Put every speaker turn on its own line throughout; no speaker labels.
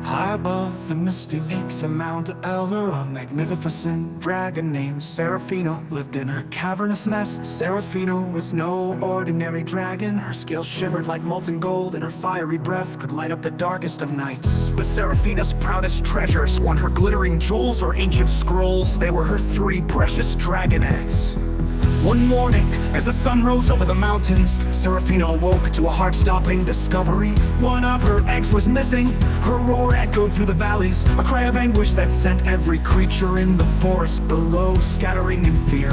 High above the misty peaks of Mount Elder, a magnificent dragon named Seraphina lived in her cavernous nest. Seraphina was no ordinary dragon. Her scales shimmered like molten gold, and her fiery breath could light up the darkest of nights. But Seraphina's proudest treasures weren't her glittering jewels or ancient scrolls. They were her 3 precious dragon eggs. One morning, as the sun rose over the mountains, Seraphina awoke to a heart-stopping discovery. One of her eggs was missing. Her roar echoed through the valleys, a cry of anguish that sent every creature in the forest below scattering in fear.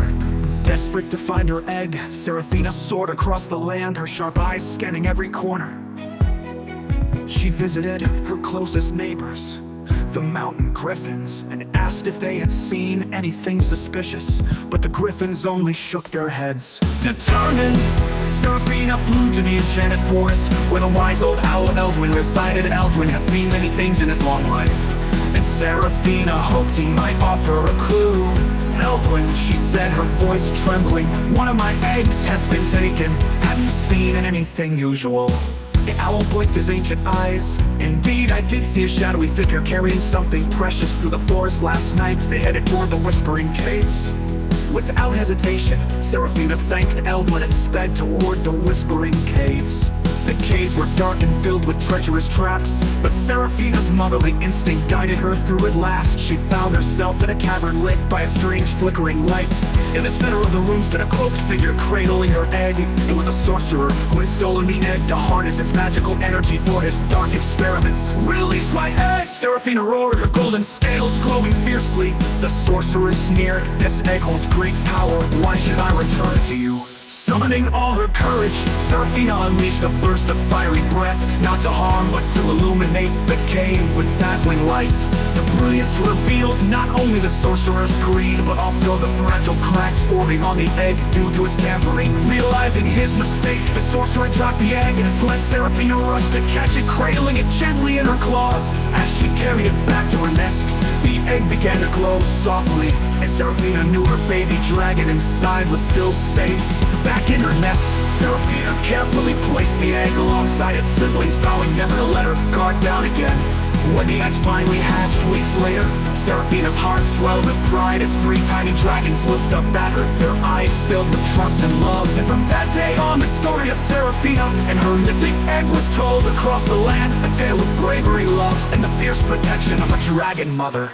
Desperate to find her egg, Seraphina soared across the land, her sharp eyes scanning every corner. She visited her closest neighbors, the mountain griffins, and asked if they had seen anything suspicious. But the griffins only shook their heads. Determined, Seraphina flew to the enchanted forest, where the wise old owl Eldwin resided. Eldwin had seen many things in his long life, and Seraphina hoped he might offer a clue. Eldwin, she said, her voice trembling, "One of my eggs has been taken. Have you seen anything usual?" The owl blinked his ancient eyes. "Indeed, I did see a shadowy figure carrying something precious through the forest last night." They headed toward the Whispering Caves. Without hesitation, Seraphina thanked Eldwin and sped toward the Whispering Caves. The caves were dark and filled with treacherous traps, but Seraphina's motherly instinct guided her through at last. She found herself in a cavern lit by a strange flickering light. In the center of the room stood a cloaked figure cradling her egg. It was a sorcerer who had stolen the egg to harness its magical energy for his dark experiments. "Release my egg!" Seraphina roared, her golden scales glowing fiercely. The sorcerer sneered, "This egg holds great power. Why should I return it to you?" Summoning all her courage, Seraphina unleashed a burst of fiery breath, not to harm but to illuminate the cave with dazzling light. The brilliance revealed not only the sorcerer's greed, but also the fragile cracks forming on the egg due to his tampering. Realizing his mistake, the sorcerer dropped the egg and fled. Seraphina rushed to catch it, cradling it gently in her claws. As she carried it back to her nest, the egg began to glow softly, and Seraphina knew her baby dragon inside was still safe. Back in her nest, Seraphina carefully placed the egg alongside its siblings, vowing never to let her guard down again. When the eggs finally hatched weeks later, Seraphina's heart swelled with pride as 3 tiny dragons looked up at her, their eyes filled with trust and love. And from that day on, the story of Seraphina and her missing egg was told across the land, a tale of bravery, love, and the fierce protection of a dragon mother.